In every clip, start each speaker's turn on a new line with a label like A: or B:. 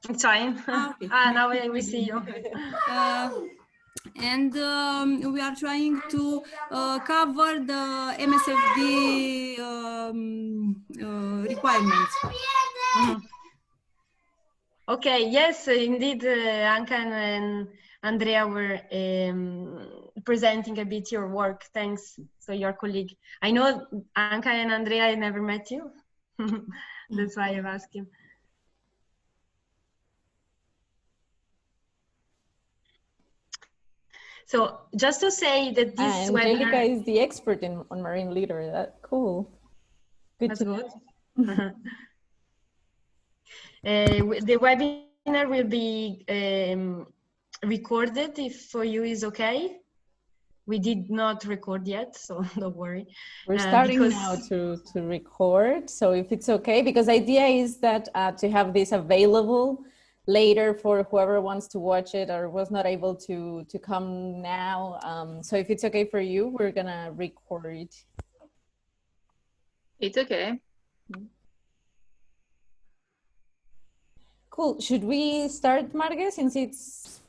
A: It's fine.
B: Okay.
A: Now we see you.
B: And we are trying to cover the MSFD requirements.
A: Mm-hmm. Okay, yes, indeed, Anka and Andrea were presenting a bit your work. Thanks. So your colleague. I know Anka and Andrea, I never met you. That's why I'm asking. So just to say that this
C: Angelica
A: webinar
C: is the expert on marine litter. That's cool.
A: That's good. The webinar will be recorded if for you is okay. We did not record yet, so don't worry.
C: We're starting now to record, so if it's okay, because the idea is that to have this available later for whoever wants to watch it or was not able to come now. So if it's okay for you, we're gonna record.
D: It's okay.
C: Cool. Should we start, Marga, since it's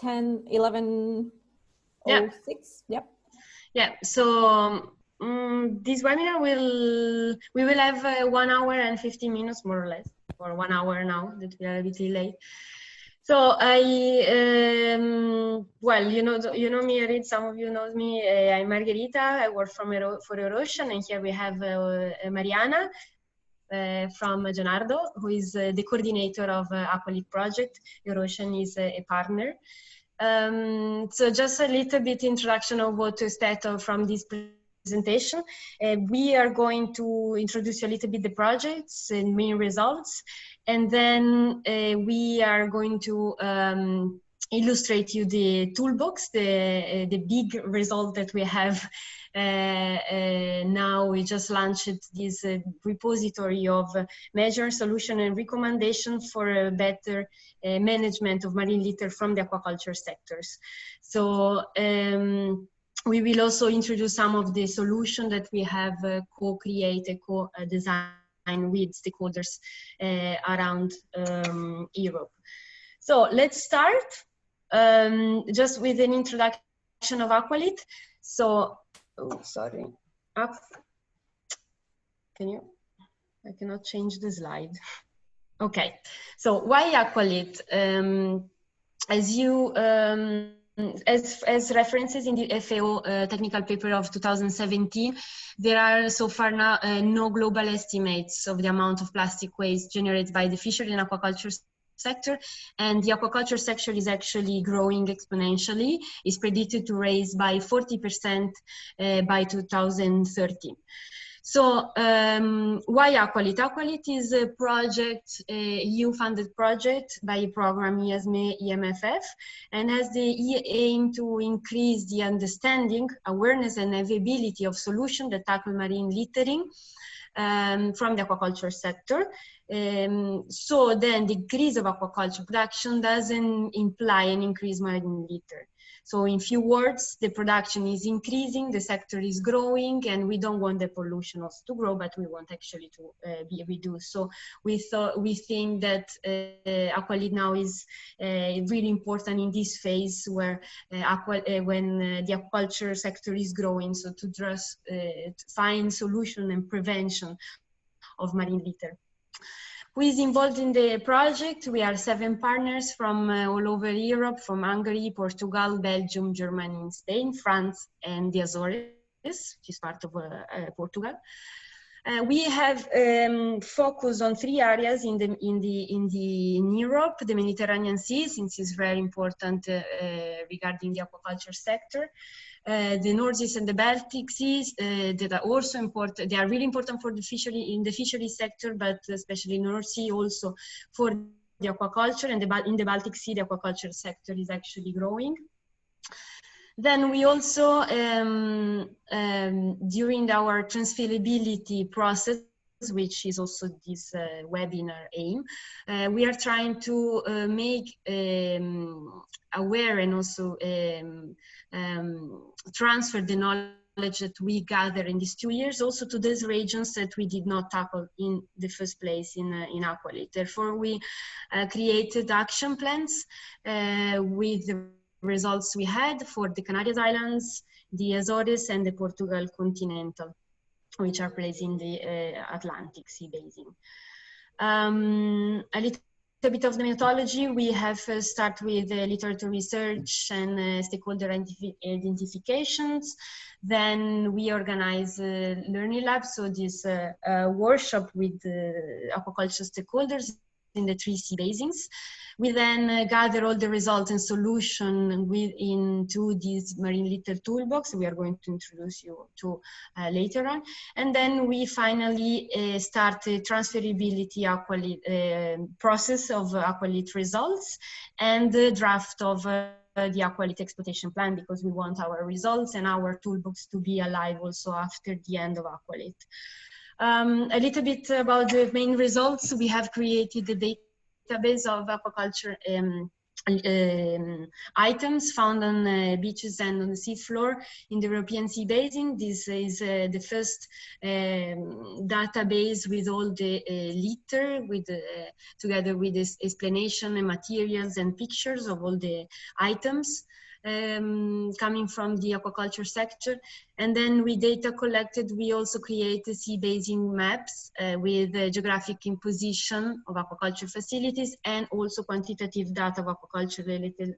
C: 11:06?
A: Yeah.
C: Yep.
A: Yeah. So this webinar we will have 1 hour and 50 minutes more or less, or 1 hour now that we are a bit late. So well, you know me, Reed, some of you know me. I'm Margherita. I work for Euroocean, and here we have Mariana from Leonardo, who is the coordinator of AQUA-LIT project. Euroocean is a partner. So just a little bit introduction of what to expect from this presentation. We are going to introduce a little bit the projects and main results, and then we are going to illustrate you the toolbox, the big result that we have. Now we just launched this repository of measure, solution, and recommendation for a better management of marine litter from the aquaculture sectors. So we will also introduce some of the solutions that we have co-created, co-designed with stakeholders around Europe. So let's start just with an introduction of AQUA-LIT. So, oh, sorry. Can you? I cannot change the slide. Okay. So why AQUA-LIT? As references in the FAO technical paper of 2017, there are so far now no global estimates of the amount of plastic waste generated by the fishery and aquaculture sector, and the aquaculture sector is actually growing exponentially. It's predicted to rise by 40% by 2030. So why AQUA-LIT? AQUA-LIT is a project, EU-funded project by a program ESME EMFF, and has the aim to increase the understanding, awareness, and availability of solutions that tackle marine littering from the aquaculture sector. So then the decrease of aquaculture production doesn't imply an increased marine litter. So in few words, the production is increasing, the sector is growing, and we don't want the pollution also to grow, but we want actually to be reduced. So we think that AQUA-LIT now is really important in this phase where when the aquaculture sector is growing, so to just find solution and prevention of marine litter. Who is involved in the project? We are 7 partners from all over Europe, from Hungary, Portugal, Belgium, Germany, and Spain, France, and the Azores, which is part of Portugal. We have focused on 3 areas in Europe: the Mediterranean Sea, since it's very important regarding the aquaculture sector. The North Seas and the Baltic Seas that are also important. They are really important for the fishery, in the fishery sector, but especially in North Sea also for the aquaculture, and in the Baltic Sea the aquaculture sector is actually growing. Then we also, during our transferability process, which is also this webinar aim, we are trying to make aware and also transfer the knowledge knowledge that we gather in these 2 years also to these regions that we did not tackle in the first place in AQUALIT. Therefore, we created action plans with the results we had for the Canary Islands, the Azores, and the Portugal continental, which are placed in the Atlantic Sea basin. A little bit of the methodology, we have started with literature research and stakeholder identifications. Then we organize learning labs, so this workshop with aquaculture stakeholders in the 3 sea basins. We then gather all the results and solution into this marine litter toolbox we are going to introduce you to later on. And then we finally start the transferability AQUALIT process of AQUALIT results and the draft of the AQUALIT exploitation plan, because we want our results and our toolbox to be alive also after the end of AQUALIT. A little bit about the main results. We have created the database of aquaculture items found on beaches and on the seafloor in the European Sea Basin. This is the first database with all the litter, together with this explanation and materials and pictures of all the items coming from the aquaculture sector. And then with data collected, we also create sea basin maps with geographic imposition of aquaculture facilities and also quantitative data of aquaculture related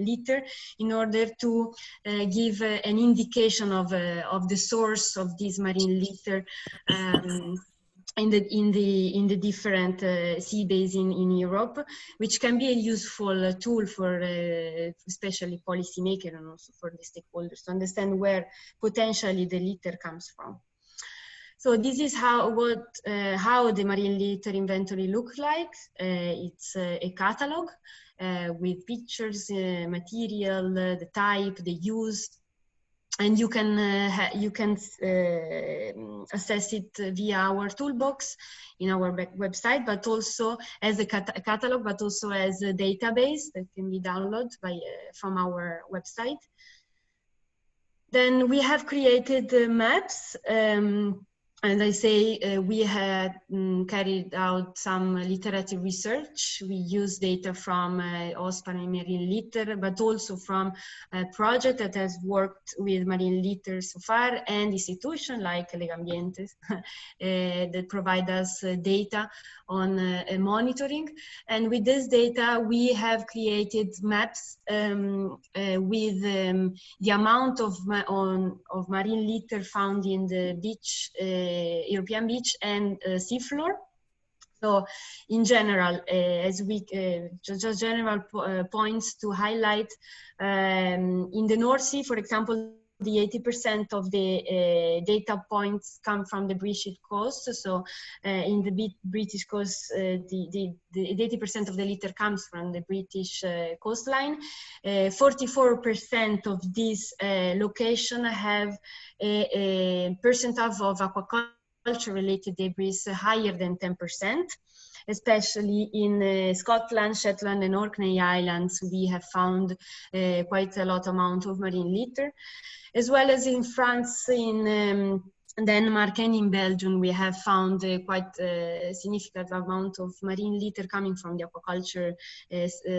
A: litter in order to give an indication of the source of this marine litter in the different sea basin in Europe, which can be a useful tool for especially policymakers and also for the stakeholders to understand where potentially the litter comes from. So this is how the marine litter inventory looks like. It's a catalog with pictures, material, the type, the use. And you can assess it via our toolbox in our website, but also as a catalog, but also as a database that can be downloaded from our website. Then we have created maps. And I say we had carried out some literature research. We use data from OSPAR and marine litter, but also from a project that has worked with marine litter so far, and institutions like Legambiente that provide us data on monitoring. And with this data, we have created maps with the amount of marine litter found in the beach, European beach and seafloor. So in general, as we just general points to highlight, in the North Sea, for example, the 80% of the data points come from the British coast. So in the British coast, the 80% of the litter comes from the British coastline. 44% of this location have a percentage of aquaculture related debris higher than 10%. Especially in Scotland, Shetland and Orkney Islands, we have found quite a lot amount of marine litter. As well as in France, in Denmark and in Belgium, we have found quite a significant amount of marine litter coming from the aquaculture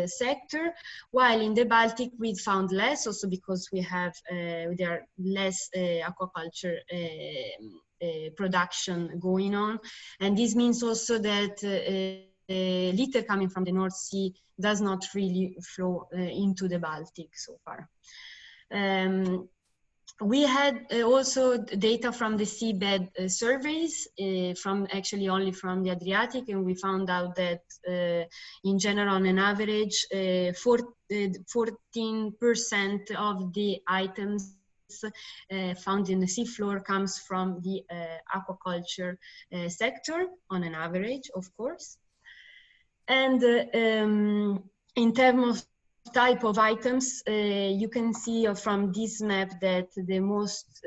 A: sector, while in the Baltic we found less, also because there are less aquaculture production going on. And this means also that litter coming from the North Sea does not really flow into the Baltic so far. We had also data from the seabed surveys, only from the Adriatic, and we found out that in general, on an average, 14% of the items found in the seafloor comes from the aquaculture sector, on an average, of course. And in terms of type of items, you can see from this map that the most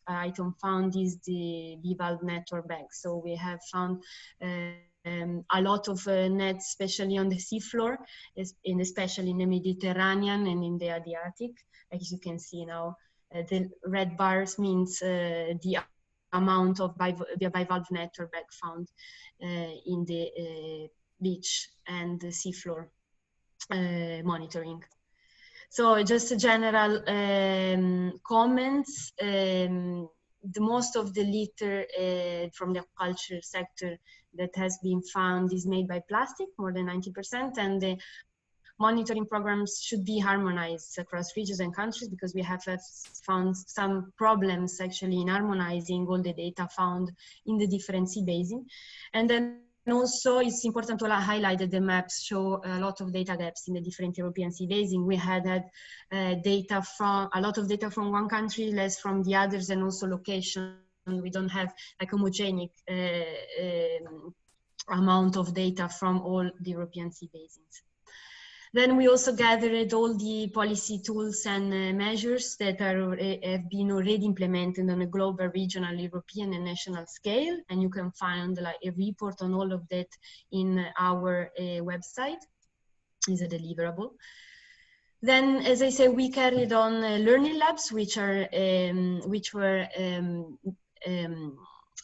A: item found is the bivalve net or bag. So we have found a lot of nets, especially on the seafloor, especially in the Mediterranean and in the Adriatic, as you can see now The red bars means the amount of the bivalve net or bag found in the beach and the seafloor monitoring. So just a general comments. The most of the litter from the aquaculture sector that has been found is made by plastic, more than 90%, and the monitoring programs should be harmonized across regions and countries, because we have found some problems actually in harmonizing all the data found in the different sea basins. And then also it's important to highlight that the maps show a lot of data gaps in the different European sea basins. We had data from, a lot of data from one country, less from the others, and also location. We don't have like homogenic amount of data from all the European sea basins. Then we also gathered all the policy tools and measures that have been already implemented on a global, regional, European, and national scale. And you can find like a report on all of that in our website. It's a deliverable. Then, as I said, we carried on learning labs, which were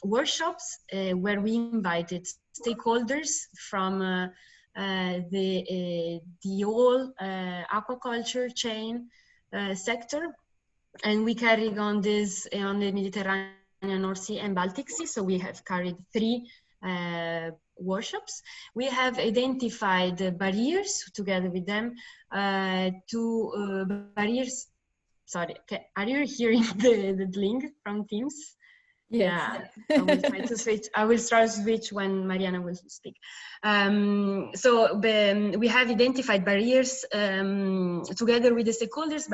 A: workshops where we invited stakeholders from the whole aquaculture chain sector, and we carried on this on the Mediterranean, North Sea, and Baltic Sea. So we have carried 3 workshops. We have identified barriers together with them. Barriers. Sorry, are you hearing the link from Teams?
C: Yes.
A: Yeah, I will try to switch. I will try to switch when Mariana will speak. So we have identified barriers together with the stakeholders,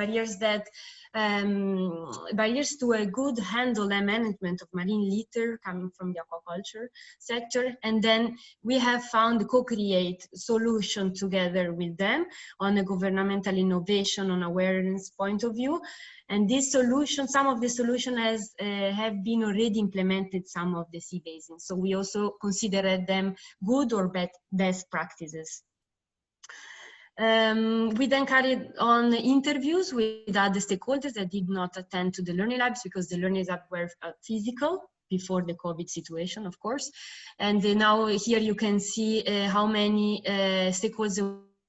A: barriers to a good handle and management of marine litter coming from the aquaculture sector. And then we have found a co-create solution together with them on a governmental innovation, on awareness point of view. And this solution, some of the solutions have been already implemented some of the sea basins. So we also considered them good or best practices. We then carried on interviews with other stakeholders that did not attend to the learning labs, because the learning labs were physical before the COVID situation, of course. And now here you can see how many stakeholders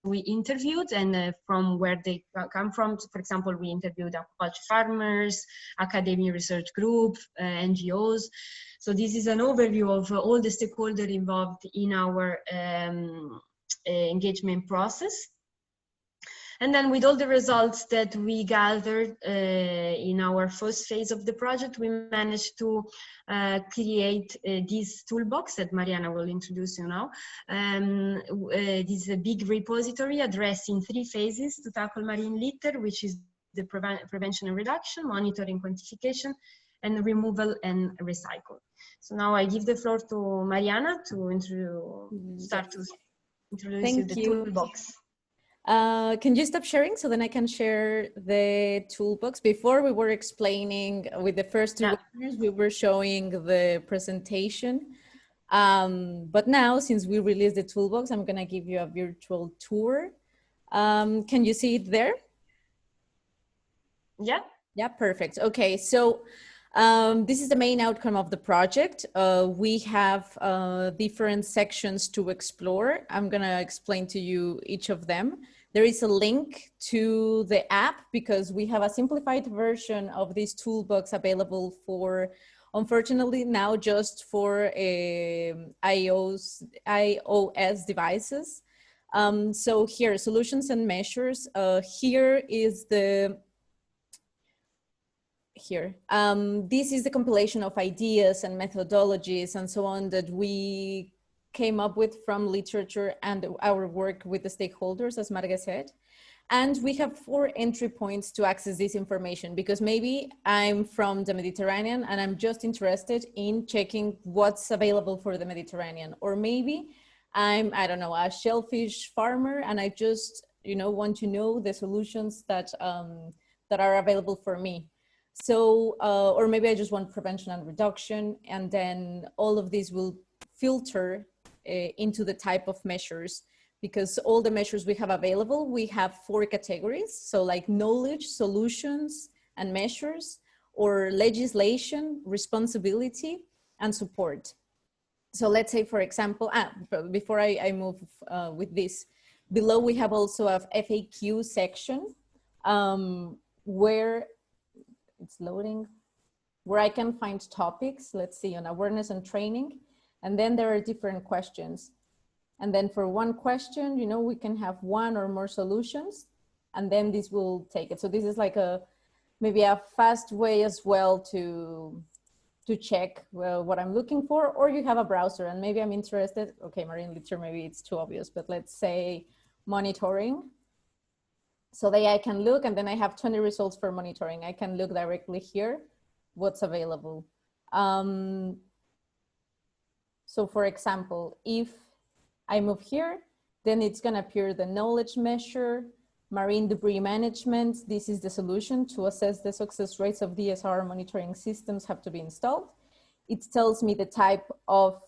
A: we interviewed and from where they come from. For example, we interviewed aquaculture farmers, academic research group, NGOs. So this is an overview of all the stakeholders involved in our engagement process. And then with all the results that we gathered in our first phase of the project, we managed to create this toolbox that Mariana will introduce you now. This is a big repository addressing 3 phases to tackle marine litter, which is the prevention and reduction, monitoring, quantification, and removal and recycle. So now I give the floor to Mariana to start to introduce you the toolbox.
C: Can you stop sharing so then I can share the toolbox? Before we were explaining with the first 2 webinars, we were showing the presentation. But now, since we released the toolbox, I'm going to give you a virtual tour. Can you see it there?
A: Yeah.
C: Yeah, perfect. Okay, so this is the main outcome of the project. We have different sections to explore. I'm going to explain to you each of them. There is a link to the app because we have a simplified version of this toolbox available for, unfortunately, now just for iOS devices. So here, solutions and measures. Here is the this is the compilation of ideas and methodologies and so on that we came up with from literature and our work with the stakeholders, as Marga said. And we have 4 entry points to access this information, because maybe I'm from the Mediterranean and I'm just interested in checking what's available for the Mediterranean. Or maybe I'm, I don't know, a shellfish farmer and I just, want to know the solutions that, that are available for me. So, or maybe I just want prevention and reduction, and then all of these will filter into the type of measures, because all the measures we have available, we have 4 categories. So like knowledge, solutions, and measures, or legislation, responsibility, and support. So let's say, for example, before I move with this, below we have also a FAQ section where it's loading, where I can find topics, let's see, on awareness and training. And then there are different questions. And then for one question, you know, we can have one or more solutions, and then this will take it. So this is like maybe a fast way as well to check what I'm looking for, or you have a browser and maybe I'm interested, okay, marine literature, maybe it's too obvious, but let's say monitoring. So that I can look, and then I have 20 results for monitoring. I can look directly here, what's available. So for example, if I move here, then it's gonna appear the knowledge measure, marine debris management. This is the solution to assess the success rates of DSR monitoring systems have to be installed. It tells me the type of,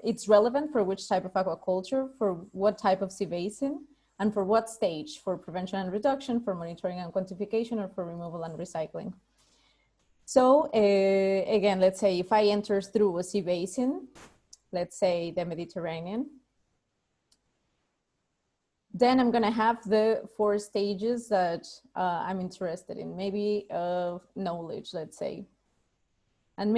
C: it's relevant for which type of aquaculture, for what type of sea basin, and for what stage, for prevention and reduction, for monitoring and quantification, or for removal and recycling. So again, let's say if I enter through a sea basin, let's say the Mediterranean, then I'm gonna have the 4 stages that I'm interested in, maybe knowledge, let's say. And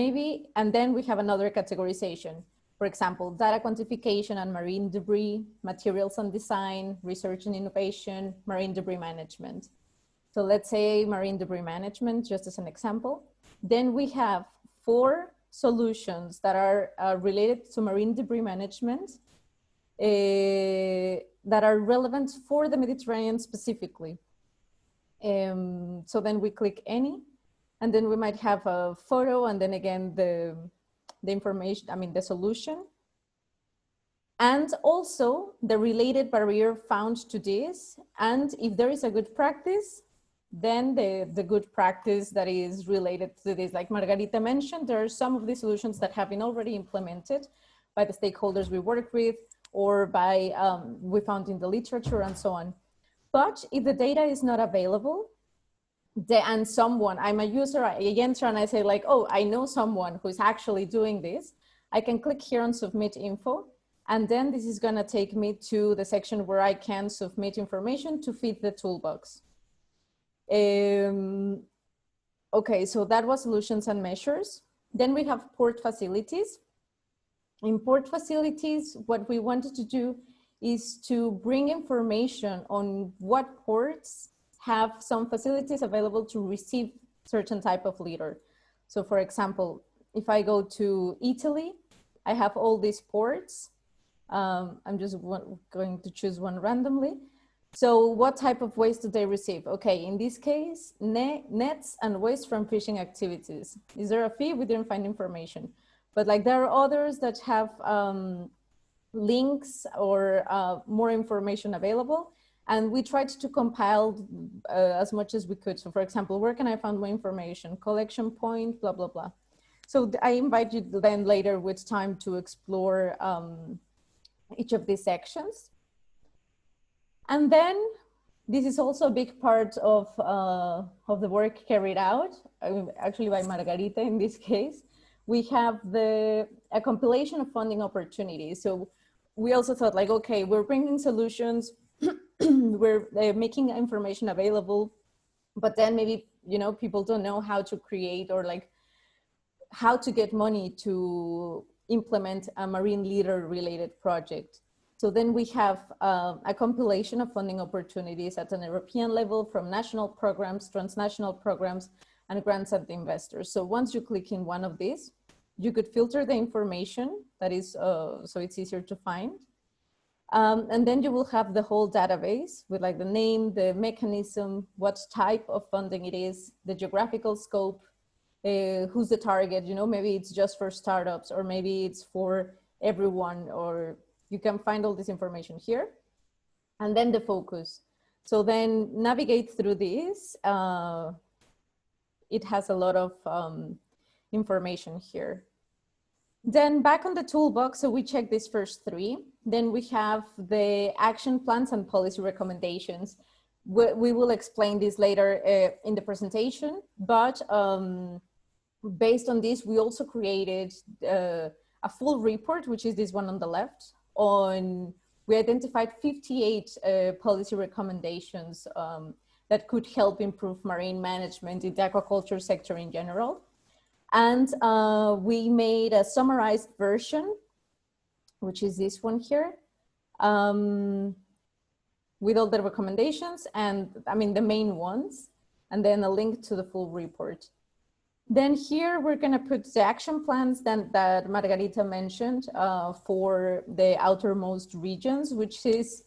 C: then we have another categorization. For example, data quantification and marine debris, materials and design, research and innovation, marine debris management. So let's say marine debris management, just as an example. Then we have 4 solutions that are related to marine debris management that are relevant for the Mediterranean specifically. So then we click any, and then we might have a photo, and then again, the information, I mean, the solution. And also the related barrier found to this. And if there is a good practice, then the good practice that is related to this, like Margarita mentioned, there are some of the solutions that have been already implemented by the stakeholders we work with, or by we found in the literature and so on. But if the data is not available, and someone, I'm a user, I enter and I say like, oh, I know someone who's actually doing this, I can click here on submit info. And then this is gonna take me to the section where I can submit information to feed the toolbox. Okay, so that was solutions and measures. Then we have port facilities. In port facilities, what we wanted to do is to bring information on what ports have some facilities available to receive certain type of litter. So for example, if I go to Italy, I have all these ports. I'm just going to choose one randomly. So what type of waste do they receive? Okay, in this case, nets and waste from fishing activities. Is there a fee? We didn't find information. But like there are others that have links or more information available. And we tried to compile as much as we could. So for example, where can I find more information? Collection point, blah, blah, blah. So I invite you then later with time to explore each of these sections. And then this is also a big part of the work carried out, actually by Margarita in this case. We have a compilation of funding opportunities. So we also thought like, okay, we're bringing solutions, we're making information available, but then maybe, you know, people don't know how to create or like how to get money to implement a marine litter related project. So then we have a compilation of funding opportunities at an European level from national programs, transnational programs, and grants at the investors. So once you click in one of these, you could filter the information that is, so it's easier to find. And then you will have the whole database with like the name, the mechanism, what type of funding it is, the geographical scope, who's the target, you know, maybe it's just for startups or maybe it's for everyone, or you can find all this information here. And then the focus. So then navigate through this. It has a lot of information here. Then back on the toolbox, so we check these first 3. Then we have the action plans and policy recommendations. we will explain this later in the presentation, but based on this, we also created a full report, which is this one on the left. We identified 58 policy recommendations that could help improve marine management in the aquaculture sector in general. And we made a summarized version, which is this one here, with all the recommendations and I mean the main ones, and then a link to the full report. Then here we're gonna put the action plans that Margarita mentioned for the outermost regions, which is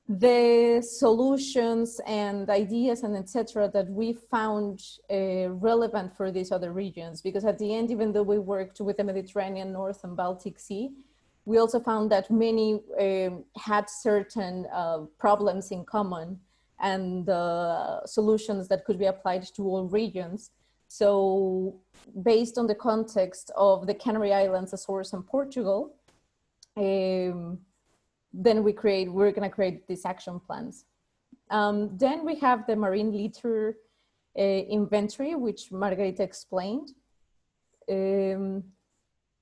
C: the solutions and ideas and etc. that we found relevant for these other regions. Because at the end, even though we worked with the Mediterranean, North and Baltic Sea, we also found that many had certain problems in common and solutions that could be applied to all regions. So based on the context of the Canary Islands, Azores and Portugal, then we're gonna create these action plans. Then we have the marine litter inventory, which Margarita explained.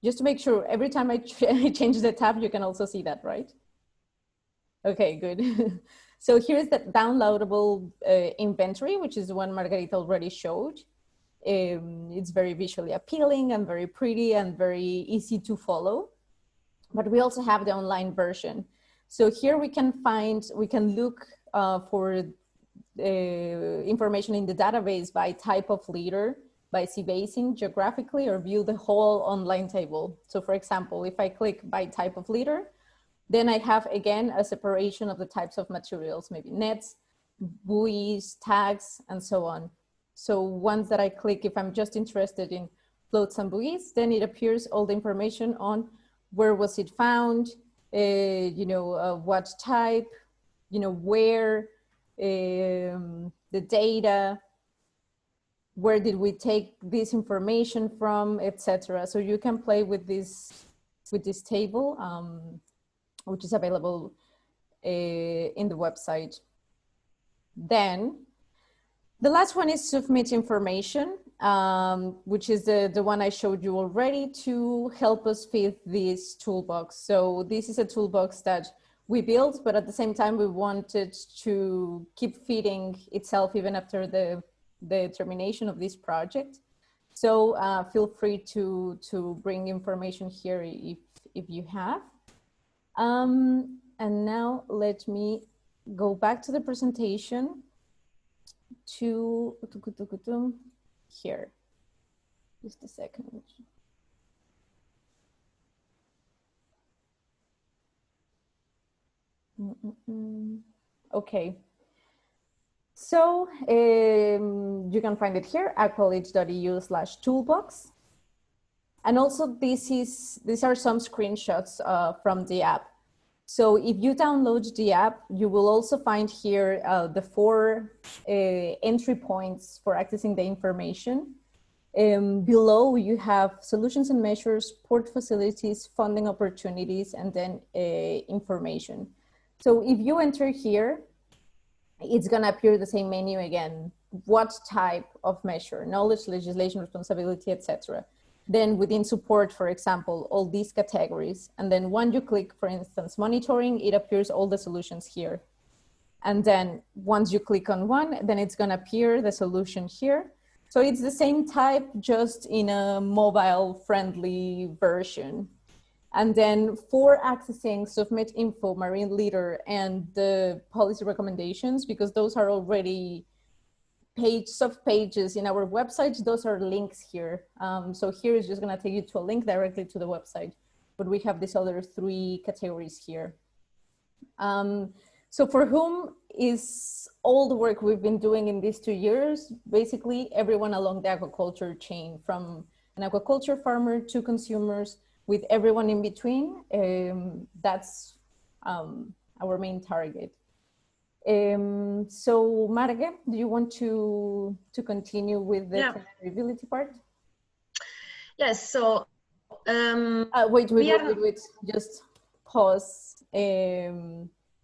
C: Just to make sure, every time I change the tab, you can also see that, right? Okay, good. So here's the downloadable inventory, which is the one Margarita already showed. It's very visually appealing and very pretty and very easy to follow. But we also have the online version. So here we can look for information in the database by type of litter, by sea basin, geographically, or view the whole online table. So for example, if I click by type of litter, then I have again a separation of the types of materials, maybe nets, buoys, tags, and so on. So once that I click, if I'm just interested in floats and buoys, then it appears all the information on where was it found, what type, where, the data, where did we take this information from, etc. So you can play with this table, which is available in the website. Then the last one is submit information, which is the one I showed you already to help us fit this toolbox. So this is a toolbox that we built, but at the same time, we wanted to keep feeding itself even after the termination of this project. So feel free to bring information here if you have. And now let me go back to the presentation to here. Just a second. Okay. So you can find it here, aqualit.eu/toolbox. And also these are some screenshots from the app. So if you download the app, you will also find here the 4 entry points for accessing the information. Below you have solutions and measures, port facilities, funding opportunities, and then information. So if you enter here, it's gonna appear the same menu again. What type of measure, knowledge, legislation, responsibility, etc. Then within support, for example, all these categories. And then when you click, for instance, monitoring, it appears all the solutions here. And then once you click on one, then it's gonna appear the solution here. So it's the same type, just in a mobile friendly version. And then for accessing submit info, marine litter, and the policy recommendations, because those are already pages in our website, those are links here. So here is just gonna take you to a link directly to the website, but we have these other 3 categories here. So for whom is all the work we've been doing in these 2 years? Basically everyone along the aquaculture chain, from an aquaculture farmer to consumers, with everyone in between. That's our main target. So Marga, do you want to continue with the transferability part?
A: Yes, so
C: wait, just pause.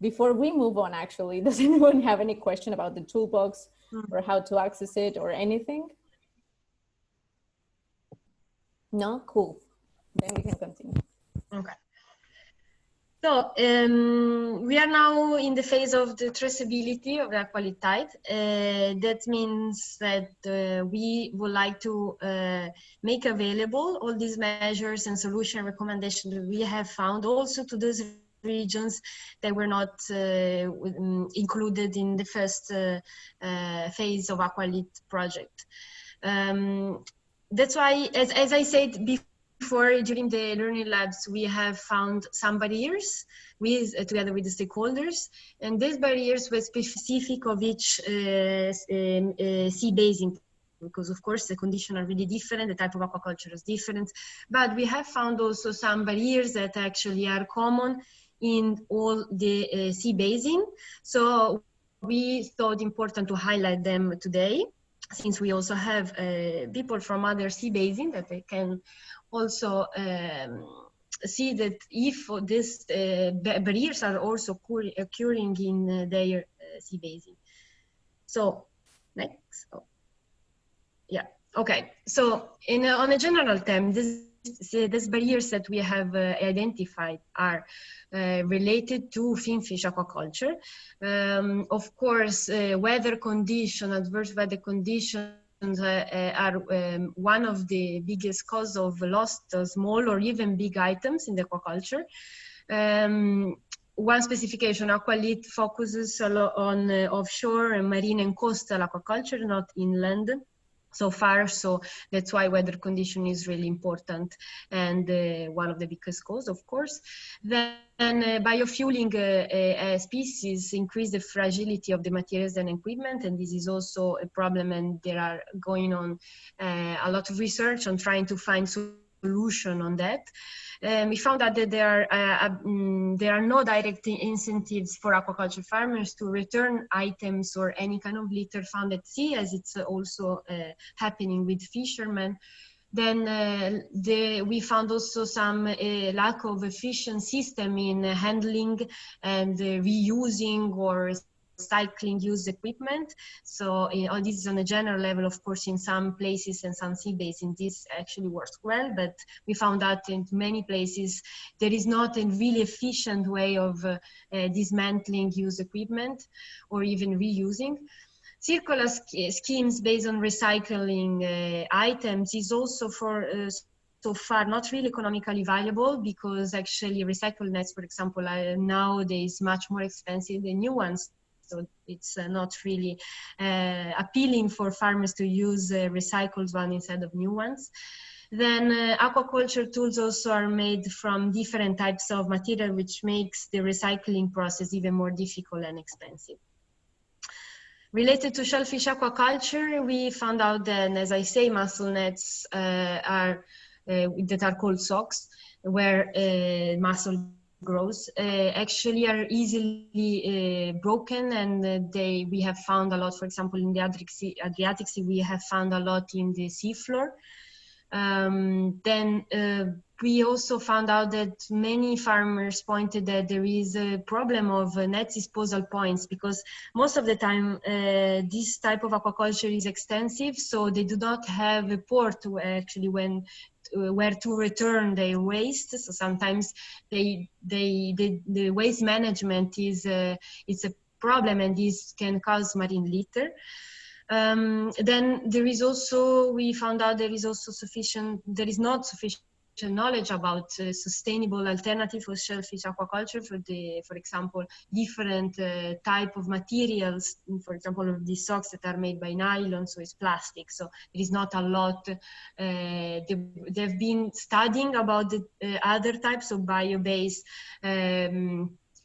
C: before we move on, actually, does anyone have any question about the toolbox or how to access it or anything? No? Cool. Then we can continue.
A: Okay. So we are now in the phase of the traceability of the AQUA-LIT. That means that we would like to make available all these measures and solution recommendations that we have found also to those regions that were not included in the first phase of AQUA-LIT project. That's why, as I said before, during the learning labs, we have found some barriers together with the stakeholders, and these barriers were specific of each sea basin, because of course the conditions are really different, the type of aquaculture is different, but we have found also some barriers that actually are common in all the sea basin. So we thought important to highlight them today, since we also have people from other sea basin that they can also see that if these barriers are also occurring in their sea basin. So next. Oh. Yeah, okay. So on a general term, these barriers that we have identified are related to finfish aquaculture. Of course, weather condition, adverse weather conditions are one of the biggest cause of lost small or even big items in the aquaculture. One specification, AQUA-LIT focuses a lot on offshore and marine and coastal aquaculture, not inland so far, so that's why weather condition is really important and one of the biggest cause, of course. Then biofueling species increase the fragility of the materials and equipment, and this is also a problem, and there are going on a lot of research on trying to find solution on that. We found out that there are no direct incentives for aquaculture farmers to return items or any kind of litter found at sea, as it's also happening with fishermen. Then we found also some lack of efficient system in handling and reusing or cycling used equipment. So all this is on a general level. Of course, in some places and some sea basins this actually works well, but we found out in many places there is not a really efficient way of dismantling used equipment or even reusing. Circular schemes based on recycling items is also so far not really economically valuable, because actually recycled nets, for example, are nowadays much more expensive than new ones. So it's not really appealing for farmers to use recycled ones instead of new ones. Then aquaculture tools also are made from different types of material, which makes the recycling process even more difficult and expensive. Related to shellfish aquaculture, we found out that, as I say, mussel nets that are called socks, where mussel grows, actually are easily broken, and we have found a lot, for example, in the Adriatic Sea, we have found a lot in the seafloor. Then we also found out that many farmers pointed that there is a problem of net disposal points, because most of the time this type of aquaculture is extensive, so they do not have a port to actually where to return their waste. So sometimes the waste management is it's a problem, and this can cause marine litter. Then we found out there is not sufficient knowledge about sustainable alternative for shellfish aquaculture. For example, different type of materials, for example, these socks that are made by nylon, so it's plastic. So there is not a lot. They've been studying about the other types of bio-based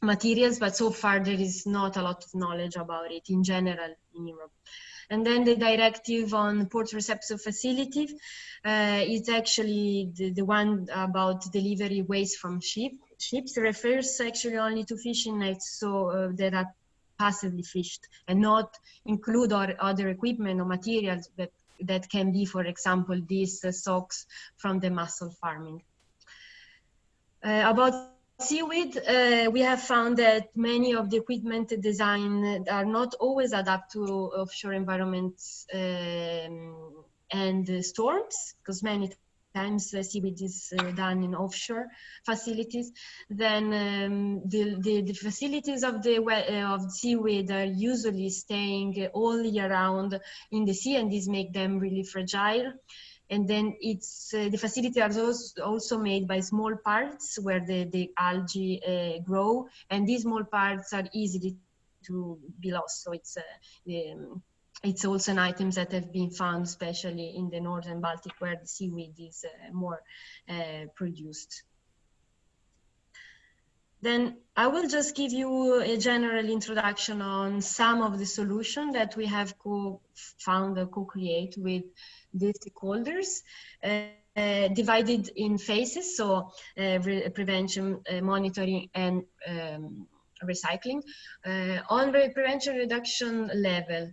A: materials, but so far there is not a lot of knowledge about it in general in Europe. And then the directive on port reception facility is actually the one about delivery waste from ships refers actually only to fishing nets, so that are passively fished, and not include other equipment or materials that can be, for example, these socks from the mussel farming. About seaweed, we have found that many of the equipment design are not always adapted to offshore environments and storms, because many times seaweed is done in offshore facilities. Then the facilities of seaweed are usually staying all year round in the sea, and this make them really fragile. And then it's the facility are also made by small parts where the algae grow, and these small parts are easily to be lost. So it's also an items that have been found, especially in the northern Baltic, where the seaweed is more produced. Then I will just give you a general introduction on some of the solutions that we have co-create with the stakeholders, divided in phases, so prevention, monitoring, and recycling. On the prevention reduction level,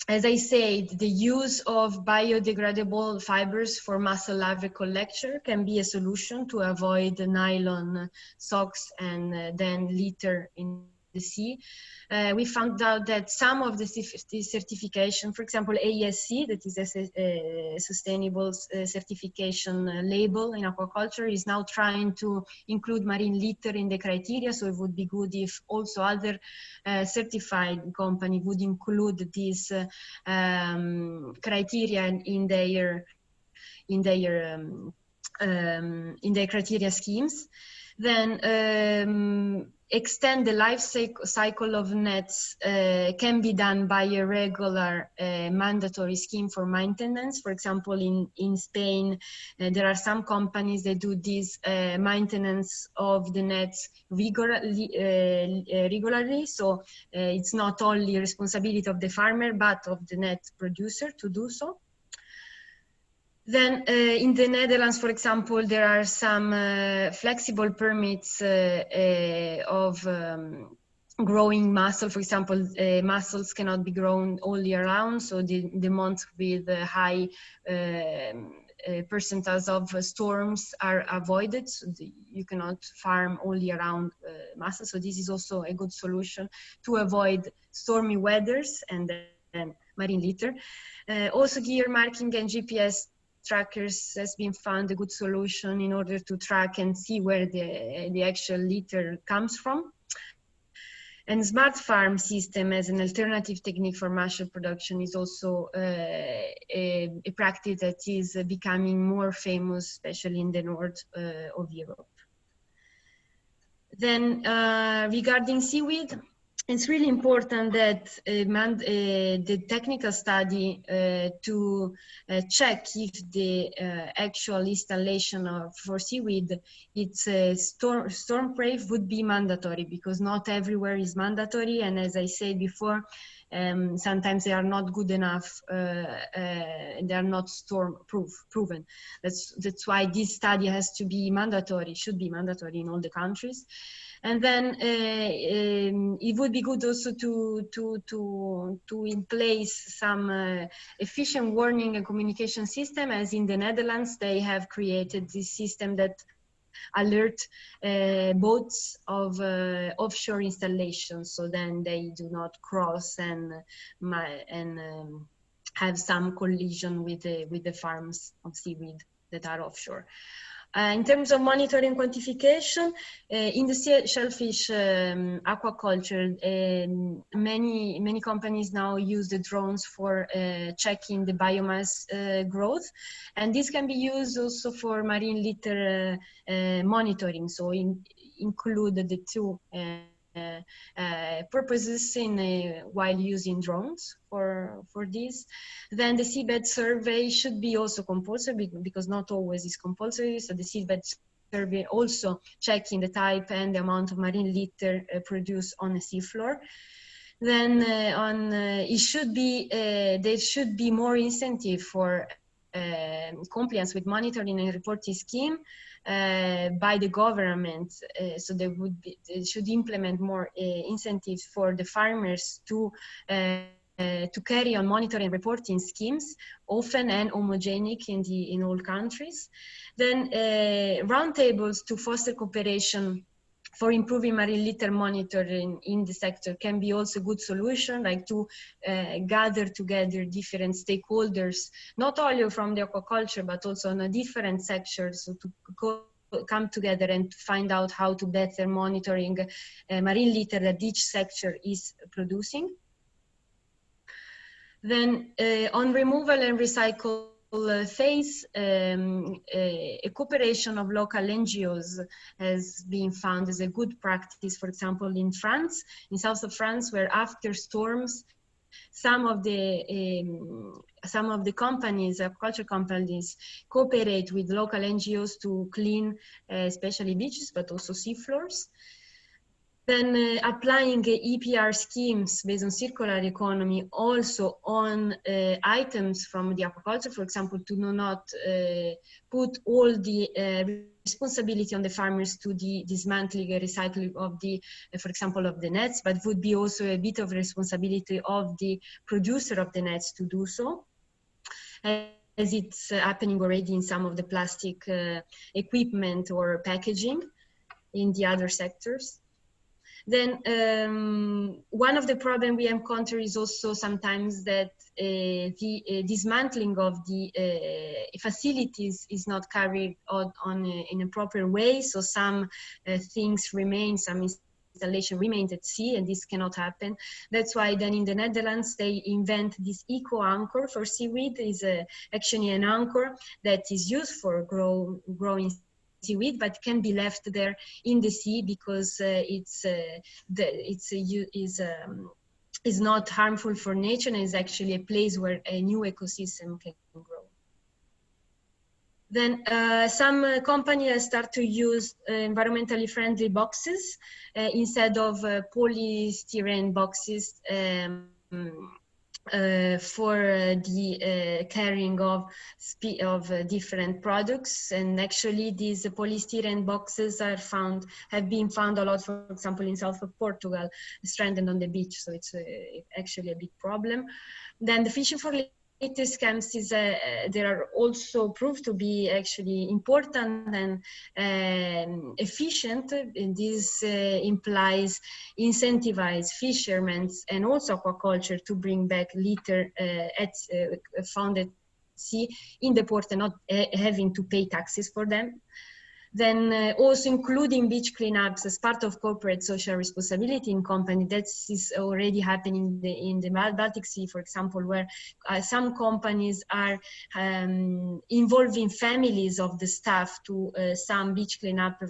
A: as I said, the use of biodegradable fibers for mussel larvae collection can be a solution to avoid nylon socks and then litter in the sea. We found out that some of the certification, for example, AESC, that is a sustainable certification label in aquaculture, is now trying to include marine litter in the criteria. So it would be good if also other certified company would include these criteria in their criteria schemes. Then extend the life cycle of nets can be done by a regular mandatory scheme for maintenance. For example, in Spain, there are some companies that do this maintenance of the nets regularly. So it's not only responsibility of the farmer, but of the net producer to do so. Then in the Netherlands, for example, there are some flexible permits of growing mussel. For example, mussels cannot be grown all year round, so the months with high percentage of storms are avoided. So you cannot farm all year round mussels. So this is also a good solution to avoid stormy weathers and then marine litter. Also, gear marking and GPS trackers has been found a good solution in order to track and see where the actual litter comes from. And smart farm system as an alternative technique for mussel production is also a practice that is becoming more famous, especially in the north of Europe. Then regarding seaweed, it's really important that the technical study to check if the actual installation for seaweed, it's storm-proof would be mandatory, because not everywhere is mandatory. And as I said before, sometimes they are not good enough, they are not proven. That's why this study has to be mandatory, should be mandatory in all the countries. And then it would be good also to in place some efficient warning and communication system, as in the Netherlands they have created this system that alert boats of offshore installations, so then they do not cross and have some collision with the farms of seaweed that are offshore. In terms of monitoring quantification, in the shellfish aquaculture, many companies now use the drones for checking the biomass growth, and this can be used also for marine litter monitoring. So include the two purposes while using drones for this. Then the seabed survey should be also compulsory, because not always is compulsory. So the seabed survey also checking the type and the amount of marine litter produced on the seafloor. Then it should be there should be more incentive for compliance with monitoring and reporting scheme by the government, so they should implement more incentives for the farmers to to carry on monitoring and reporting schemes, often and homogenic in all countries. Then roundtables to foster cooperation for improving marine litter monitoring in the sector can be also a good solution, like to gather together different stakeholders, not only from the aquaculture, but also on a different sectors, so to come together and to find out how to better monitoring marine litter that each sector is producing. Then on removal and recycle phase, a cooperation of local NGOs has been found as a good practice, for example, in France, in south of France, where after storms, some of the companies, aquaculture companies, cooperate with local NGOs to clean especially beaches, but also seafloors. Then applying EPR schemes based on circular economy also on items from the aquaculture, for example, to not put all the responsibility on the farmers to the dismantling and recycling of the, for example, of the nets, but would be also a bit of responsibility of the producer of the nets to do so, as it's happening already in some of the plastic equipment or packaging in the other sectors. Then one of the problems we encounter is also sometimes that the dismantling of the facilities is not carried out in a proper way. So some things remain, some installation remains at sea, and this cannot happen. That's why then in the Netherlands, they invent this eco-anchor for seaweed. Is actually an anchor that is used for growing seaweed, but can be left there in the sea because is not harmful for nature and is actually a place where a new ecosystem can grow. Then some companies start to use environmentally friendly boxes instead of polystyrene boxes for the carrying of different products. And actually these polystyrene boxes have been found a lot, for example, in south of Portugal, stranded on the beach. So it's actually a big problem. Then the fishing for litter scams there are also proved to be actually important and efficient. And this implies incentivize fishermen and also aquaculture to bring back litter found at sea in the port and not having to pay taxes for them. Then also including beach cleanups as part of corporate social responsibility in company. That is already happening in the Baltic Sea, for example, where some companies are involving families of the staff to some beach cleanup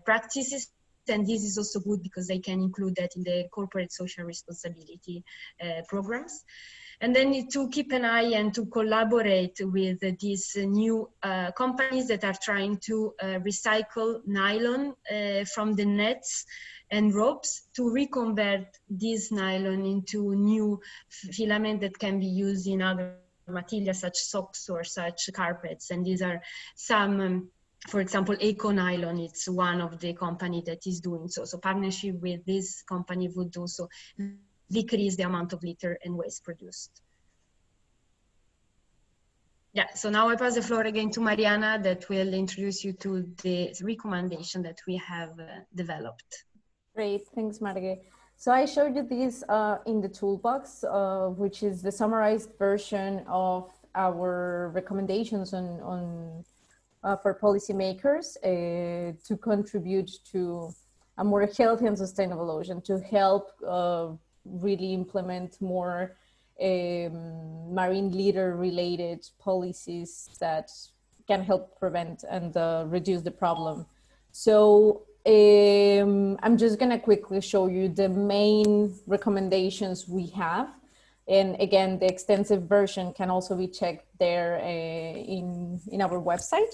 A: practices. And this is also good because they can include that in the corporate social responsibility programs. And then to keep an eye and to collaborate with these new companies that are trying to recycle nylon from the nets and ropes to reconvert this nylon into new filament that can be used in other materials such socks or such carpets. And these are some, for example, AQUA-LIT, it's one of the company that is doing so. So partnership with this company would also decrease the amount of litter and waste produced. Yeah, so now I pass the floor again to Mariana that will introduce you to the recommendation that we have developed.
C: Great, thanks Marge. So I showed you this in the toolbox, which is the summarized version of our recommendations for policymakers to contribute to a more healthy and sustainable ocean, to help really implement more marine litter related policies that can help prevent and reduce the problem. So I'm just gonna quickly show you the main recommendations we have. And again, the extensive version can also be checked there in our website.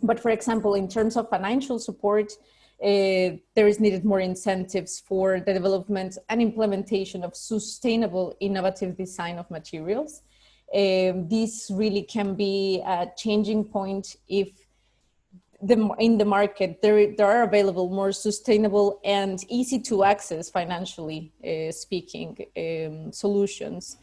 C: But for example, in terms of financial support, there is needed more incentives for the development and implementation of sustainable, innovative design of materials. This really can be a changing point if in the market, there are available more sustainable and easy to access financially speaking solutions.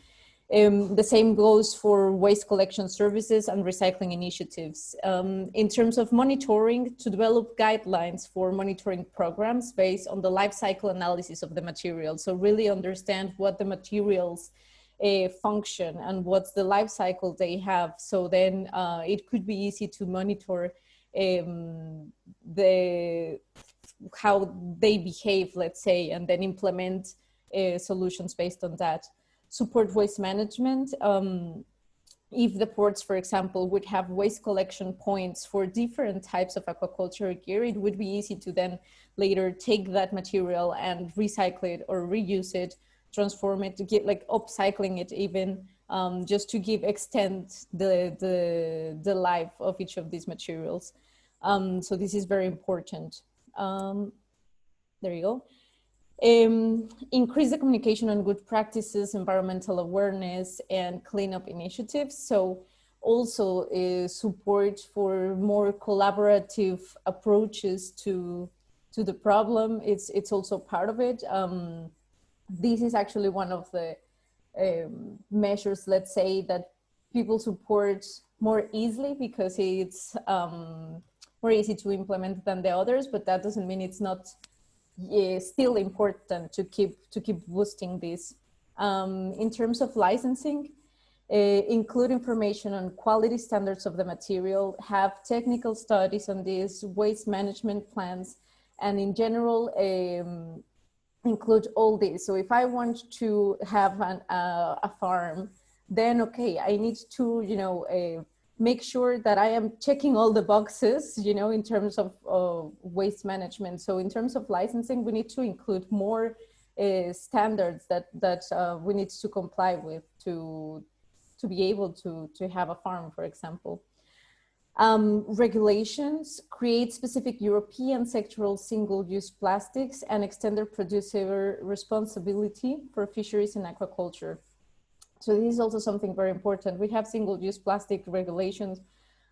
C: The same goes for waste collection services and recycling initiatives. In terms of monitoring, to develop guidelines for monitoring programs based on the life cycle analysis of the material. So really understand what the materials function and what's the life cycle they have. So then it could be easy to monitor how they behave, let's say, and then implement solutions based on that. Support waste management. If the ports, for example, would have waste collection points for different types of aquaculture gear, it would be easy to then later take that material and recycle it or reuse it, transform it, to get like upcycling it even, just to extend the life of each of these materials. So this is very important. There you go. Increase the communication on good practices, environmental awareness, and cleanup initiatives. So also support for more collaborative approaches to the problem. It's also part of it. This is actually one of the measures, let's say, that people support more easily because it's more easy to implement than the others, but that doesn't mean it's not still important to keep boosting this. In terms of licensing, include information on quality standards of the material, have technical studies on this, waste management plans, and in general, include all this. So if I want to have a farm, then okay, I need to, make sure that I am checking all the boxes, in terms of waste management. So in terms of licensing, we need to include more standards that we need to comply with to be able to have a farm, for example. Regulations create specific European sectoral single-use plastics and extend their producer responsibility for fisheries and aquaculture. So this is also something very important. We have single-use plastic regulations,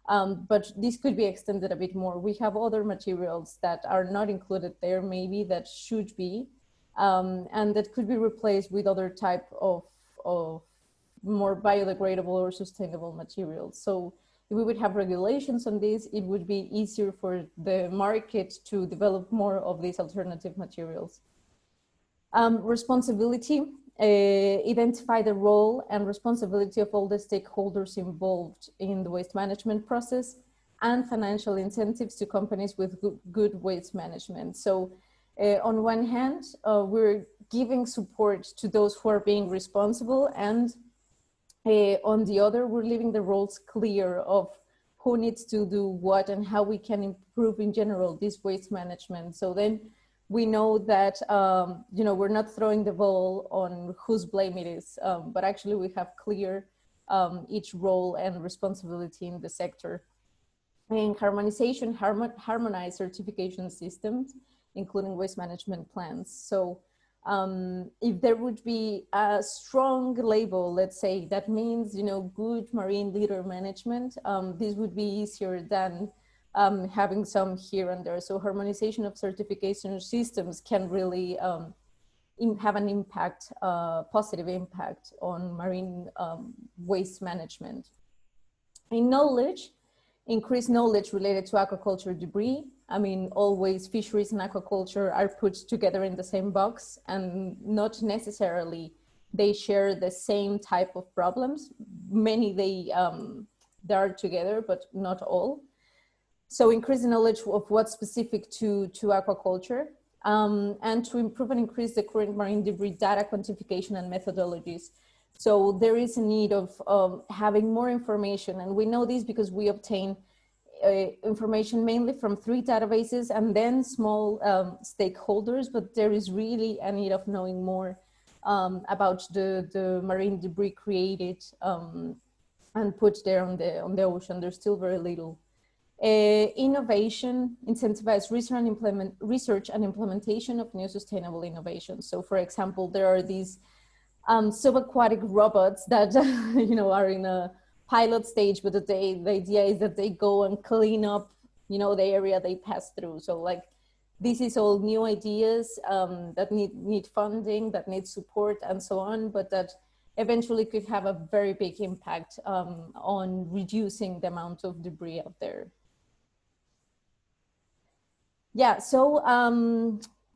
C: but this could be extended a bit more. We have other materials that are not included there, maybe that should be, and that could be replaced with other type of more biodegradable or sustainable materials. So if we would have regulations on this, it would be easier for the market to develop more of these alternative materials. Responsibility. Identify the role and responsibility of all the stakeholders involved in the waste management process, and financial incentives to companies with good waste management. So on one hand, we're giving support to those who are being responsible, and on the other, we're leaving the roles clear of who needs to do what and how we can improve in general this waste management. So then we know that, we're not throwing the ball on whose blame it is, but actually we have clear each role and responsibility in the sector. And harmonization, harmonized certification systems, including waste management plans. So if there would be a strong label, let's say, that means, good marine litter management, this would be easier than having some here and there. So harmonization of certification systems can really have an impact, positive impact on marine waste management. In knowledge, increase knowledge related to aquaculture debris. I mean, always fisheries and aquaculture are put together in the same box, and not necessarily they share the same type of problems. Many they are together, but not all. So increase the knowledge of what's specific to aquaculture, and to improve and increase the current marine debris data quantification and methodologies. So there is a need of having more information, and we know this because we obtain information mainly from 3 databases and then small stakeholders, but there is really a need of knowing more about the marine debris created and put there on the ocean. There's still very little. Innovation, incentivize research and implementation of new sustainable innovations. So for example, there are these subaquatic robots that are in a pilot stage, but the idea is that they go and clean up you know, the area they pass through. So like, this is all new ideas that need funding, that need support and so on, but that eventually could have a very big impact on reducing the amount of debris out there. Yeah, so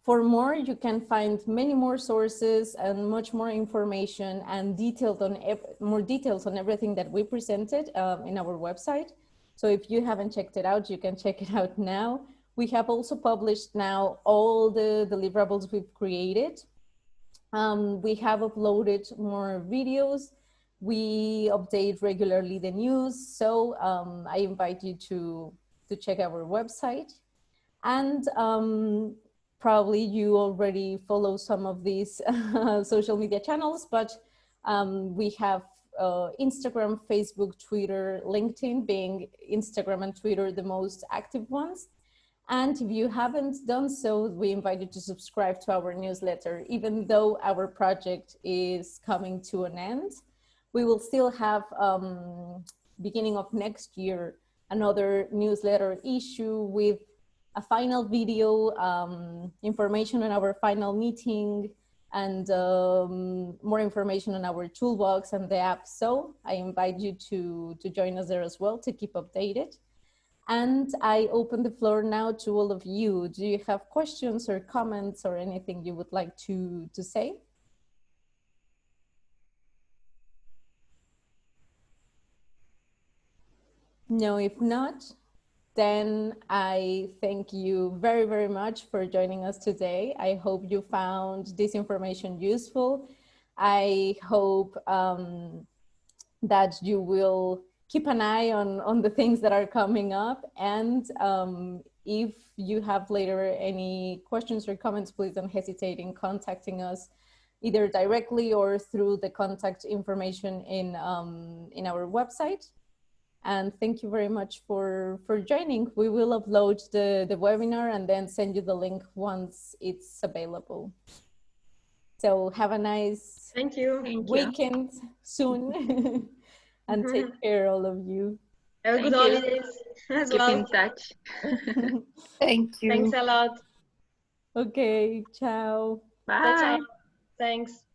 C: for more, you can find many more sources and much more information and more details on everything that we presented in our website. So if you haven't checked it out, you can check it out now. We have also published now all the deliverables we've created. We have uploaded more videos. We update regularly the news. So I invite you to check our website. And probably you already follow some of these social media channels, but we have Instagram, Facebook, Twitter, LinkedIn, being Instagram and Twitter the most active ones. And if you haven't done so, we invite you to subscribe to our newsletter. Even though our project is coming to an end, we will still have, beginning of next year, another newsletter issue with a final video, information on our final meeting, and more information on our toolbox and the app. So I invite you to join us there as well to keep updated. And I open the floor now to all of you. Do you have questions or comments or anything you would like to say? No, if not, then I thank you very, very much for joining us today. I hope you found this information useful. I hope that you will keep an eye on the things that are coming up. And if you have later any questions or comments, please don't hesitate in contacting us either directly or through the contact information in our website. And thank you very much for joining. We will upload the webinar and then send you the link once it's available. So have a nice weekend soon. And take care, all of you.
A: Have a good holidays as well.
D: Keep in touch.
E: Thank you.
A: Thanks a lot.
C: Okay, ciao.
D: Bye.
A: Ciao, ciao. Thanks.